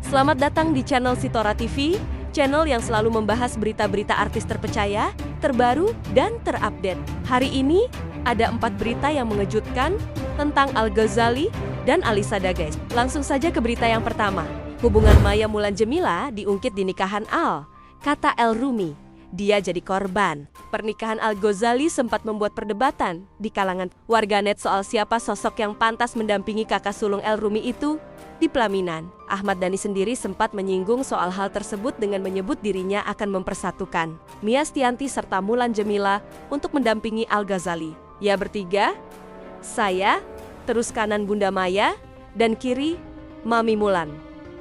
Selamat datang di channel Sitora TV, channel yang selalu membahas berita-berita artis terpercaya, terbaru, dan terupdate. Hari ini, ada 4 berita yang mengejutkan tentang Al-Ghazali dan Alisa Dagais. Langsung saja ke berita yang pertama. Hubungan Maya Mulan Jameela diungkit di nikahan Al. Kata El Rumi, dia jadi korban. Pernikahan Al-Ghazali sempat membuat perdebatan di kalangan warganet soal siapa sosok yang pantas mendampingi kakak sulung El Rumi itu di pelaminan. Ahmad Dhani sendiri sempat menyinggung soal hal tersebut dengan menyebut dirinya akan mempersatukan Mia Estianty serta Mulan Jameela untuk mendampingi Al-Ghazali. Ya bertiga, saya, terus kanan Bunda Maya, dan kiri Mami Mulan.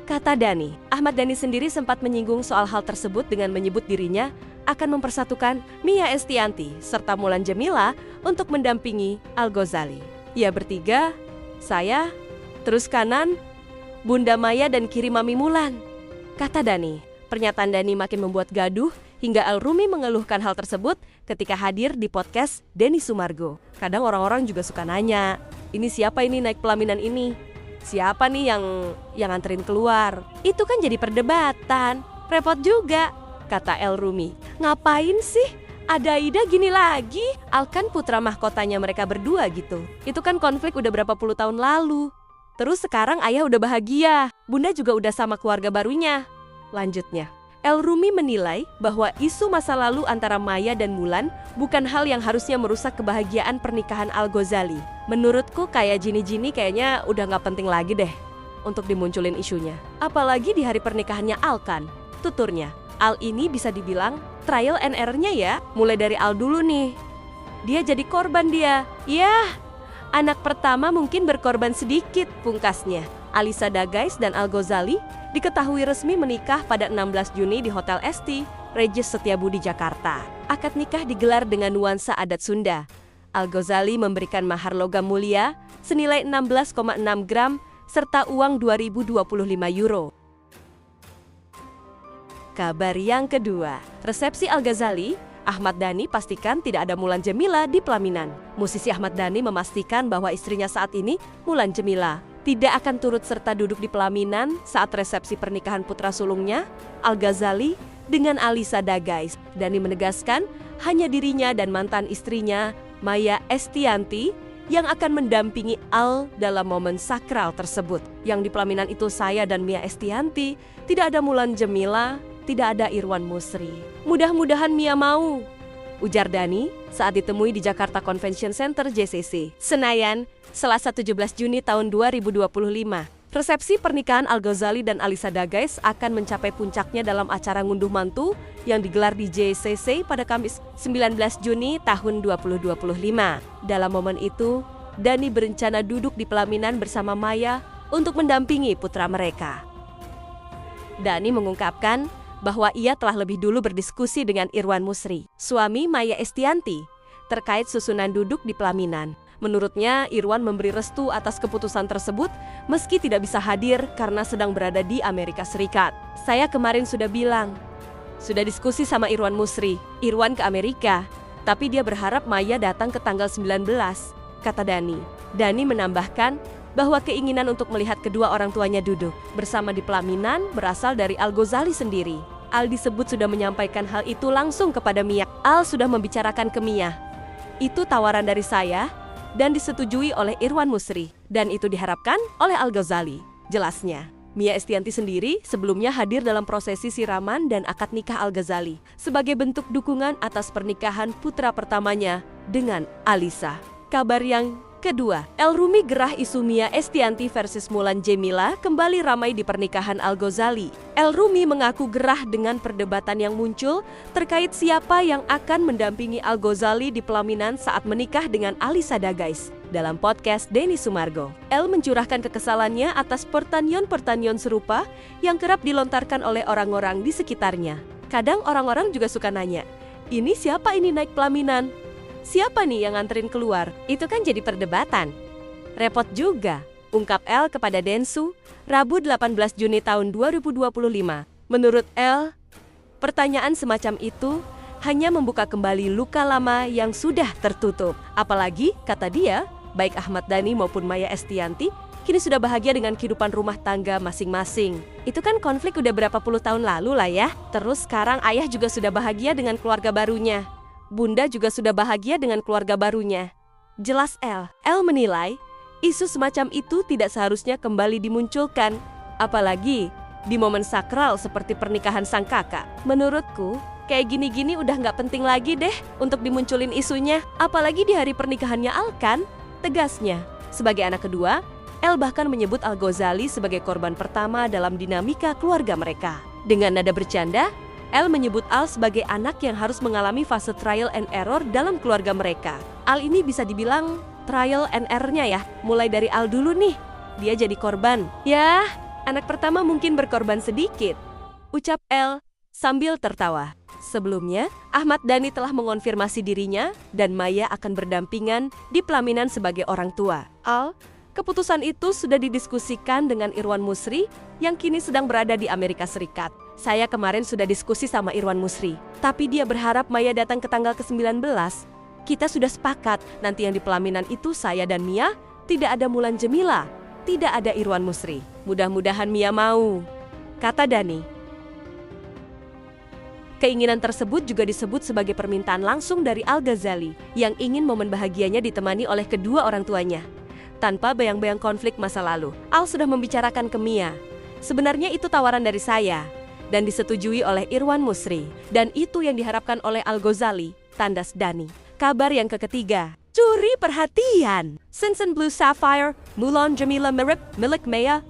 Kata Dhani. Ahmad Dhani sendiri sempat menyinggung soal hal tersebut dengan menyebut dirinya akan mempersatukan Mia Estianty serta Mulan Jameela untuk mendampingi Al-Ghazali. Ya bertiga, saya, terus kanan Bunda Maya dan kiri Mami Mulan. Kata Dhani. Pernyataan Dhani makin membuat gaduh hingga El Rumi mengeluhkan hal tersebut ketika hadir di podcast Denny Sumargo. Kadang orang-orang juga suka nanya, ini siapa ini naik pelaminan ini? Siapa nih yang anterin keluar? Itu kan jadi perdebatan. Repot juga, kata El Rumi. Ngapain sih? Ada Ida gini lagi? Al kan putra mahkotanya mereka berdua gitu. Itu kan konflik udah berapa puluh tahun lalu. Terus sekarang ayah udah bahagia, bunda juga udah sama keluarga barunya. Lanjutnya, El Rumi menilai bahwa isu masa lalu antara Maya dan Mulan bukan hal yang harusnya merusak kebahagiaan pernikahan Al-Ghazali. Menurutku kayak Jini kayaknya udah gak penting lagi deh untuk dimunculin isunya. Apalagi di hari pernikahannya Al kan, tuturnya. Al ini bisa dibilang trial and error-nya ya, mulai dari Al dulu nih. Dia jadi korban dia, anak pertama mungkin berkorban sedikit, pungkasnya. Alisa Dagais dan Al-Ghazali diketahui resmi menikah pada 16 Juni di Hotel Esti, Regis Setiabudi, Jakarta. Akad nikah digelar dengan nuansa adat Sunda. Al-Ghazali memberikan mahar logam mulia senilai 16,6 gram serta uang 2.025 euro. Kabar yang kedua, resepsi Al-Ghazali, Ahmad Dhani pastikan tidak ada Mulan Jameela di pelaminan. Musisi Ahmad Dhani memastikan bahwa istrinya saat ini, Mulan Jameela, tidak akan turut serta duduk di pelaminan saat resepsi pernikahan putra sulungnya, Al-Ghazali, dengan Alisa Dagais. Dhani menegaskan hanya dirinya dan mantan istrinya, Maya Estianty, yang akan mendampingi Al dalam momen sakral tersebut. Yang di pelaminan itu saya dan Mia Estianty, tidak ada Mulan Jameela, tidak ada Irwan Musri. Mudah-mudahan Mia mau, ujar Dhani saat ditemui di Jakarta Convention Center JCC, Senayan, Selasa 17 Juni tahun 2025. Resepsi pernikahan Al-Ghazali dan Alisa Dagais akan mencapai puncaknya dalam acara ngunduh mantu yang digelar di JCC pada Kamis 19 Juni tahun 2025. Dalam momen itu, Dhani berencana duduk di pelaminan bersama Maya untuk mendampingi putra mereka. Dhani mengungkapkan bahwa ia telah lebih dulu berdiskusi dengan Irwan Musri, suami Maya Estianty, terkait susunan duduk di pelaminan. Menurutnya, Irwan memberi restu atas keputusan tersebut meski tidak bisa hadir karena sedang berada di Amerika Serikat. Saya kemarin sudah bilang, sudah diskusi sama Irwan Musri, Irwan ke Amerika, tapi dia berharap Maya datang ke tanggal 19, kata Dhani. Dhani menambahkan bahwa keinginan untuk melihat kedua orang tuanya duduk bersama di pelaminan berasal dari Al-Ghazali sendiri. Al disebut sudah menyampaikan hal itu langsung kepada Mia. Al sudah membicarakan ke Mia. Itu tawaran dari saya dan disetujui oleh Irwan Musri dan itu diharapkan oleh Al-Ghazali, jelasnya. Mia Estianty sendiri sebelumnya hadir dalam prosesi siraman dan akad nikah Al-Ghazali sebagai bentuk dukungan atas pernikahan putra pertamanya dengan Alisa. Kabar yang kedua, El Rumi gerah isu Mia Estianty versus Mulan Jameela kembali ramai di pernikahan Al-Ghazali. El Rumi mengaku gerah dengan perdebatan yang muncul terkait siapa yang akan mendampingi Al-Ghazali di pelaminan saat menikah dengan Alisa Dagais. Dalam podcast Denny Sumargo, El mencurahkan kekesalannya atas pertanyaan-pertanyaan serupa yang kerap dilontarkan oleh orang-orang di sekitarnya. Kadang orang-orang juga suka nanya, ini siapa ini naik pelaminan? Siapa nih yang nganterin keluar? Itu kan jadi perdebatan. Repot juga, ungkap El kepada Densu, Rabu 18 Juni tahun 2025. Menurut El, pertanyaan semacam itu hanya membuka kembali luka lama yang sudah tertutup. Apalagi, kata dia, baik Ahmad Dhani maupun Maya Estianty kini sudah bahagia dengan kehidupan rumah tangga masing-masing. Itu kan konflik udah berapa puluh tahun lalu lah ya. Terus sekarang ayah juga sudah bahagia dengan keluarga barunya. Bunda juga sudah bahagia dengan keluarga barunya. Jelas Elle. Elle menilai, isu semacam itu tidak seharusnya kembali dimunculkan. Apalagi di momen sakral seperti pernikahan sang kakak. Menurutku, kayak gini-gini udah nggak penting lagi deh untuk dimunculin isunya. Apalagi di hari pernikahannya Al kan, tegasnya. Sebagai anak kedua, Elle bahkan menyebut Al-Ghazali sebagai korban pertama dalam dinamika keluarga mereka. Dengan nada bercanda, Elle menyebut Al sebagai anak yang harus mengalami fase trial and error dalam keluarga mereka. Al ini bisa dibilang trial and error-nya ya, mulai dari Al dulu nih, dia jadi korban. Ya, anak pertama mungkin berkorban sedikit, ucap Elle sambil tertawa. Sebelumnya, Ahmad Dhani telah mengonfirmasi dirinya dan Maya akan berdampingan di pelaminan sebagai orang tua. Al, keputusan itu sudah didiskusikan dengan Irwan Musri yang kini sedang berada di Amerika Serikat. Saya kemarin sudah diskusi sama Irwan Musri, tapi dia berharap Maya datang ke tanggal ke-19. Kita sudah sepakat, nanti yang di pelaminan itu saya dan Mia, tidak ada Mulan Jamila, tidak ada Irwan Musri. Mudah-mudahan Mia mau, kata Dhani. Keinginan tersebut juga disebut sebagai permintaan langsung dari Al-Ghazali yang ingin momen bahagianya ditemani oleh kedua orang tuanya. Tanpa bayang-bayang konflik masa lalu, Al sudah membicarakan ke Mia. Sebenarnya itu tawaran dari saya dan disetujui oleh Irwan Musri. Dan itu yang diharapkan oleh Al-Ghazali, tandas Dhani. Kabar yang ketiga, curi perhatian. Sinsen Blue Sapphire, Mulan Jamila mirip milik Maya.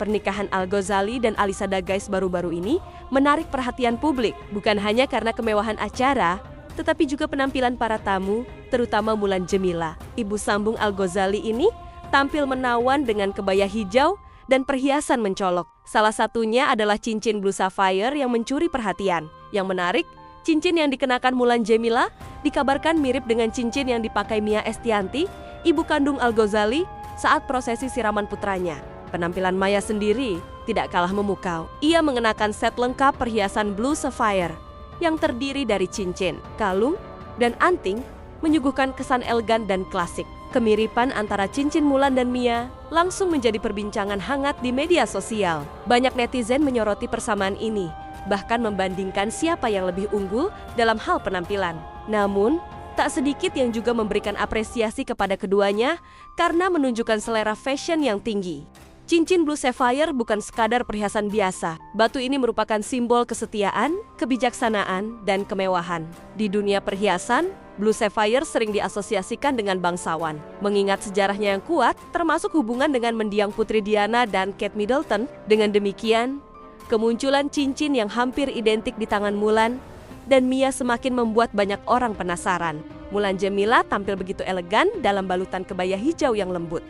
Pernikahan Al-Ghazali dan Alisa Dagais baru-baru ini menarik perhatian publik. Bukan hanya karena kemewahan acara, tetapi juga penampilan para tamu, terutama Mulan Jamila. Ibu sambung Al-Ghazali ini tampil menawan dengan kebaya hijau dan perhiasan mencolok. Salah satunya adalah cincin Blue Sapphire yang mencuri perhatian. Yang menarik, cincin yang dikenakan Mulan Jamila dikabarkan mirip dengan cincin yang dipakai Mia Estianty, ibu kandung Al-Ghazali, saat prosesi siraman putranya. Penampilan Maya sendiri tidak kalah memukau. Ia mengenakan set lengkap perhiasan Blue Sapphire yang terdiri dari cincin, kalung, dan anting, menyuguhkan kesan elegan dan klasik. Kemiripan antara cincin Mulan dan Mia langsung menjadi perbincangan hangat di media sosial. Banyak netizen menyoroti persamaan ini, bahkan membandingkan siapa yang lebih unggul dalam hal penampilan. Namun, tak sedikit yang juga memberikan apresiasi kepada keduanya karena menunjukkan selera fashion yang tinggi. Cincin Blue Sapphire bukan sekadar perhiasan biasa. Batu ini merupakan simbol kesetiaan, kebijaksanaan, dan kemewahan. Di dunia perhiasan, Blue Sapphire sering diasosiasikan dengan bangsawan. Mengingat sejarahnya yang kuat, termasuk hubungan dengan mendiang Putri Diana dan Kate Middleton. Dengan demikian, kemunculan cincin yang hampir identik di tangan Mulan dan Mia semakin membuat banyak orang penasaran. Mulan Jamila tampil begitu elegan dalam balutan kebaya hijau yang lembut.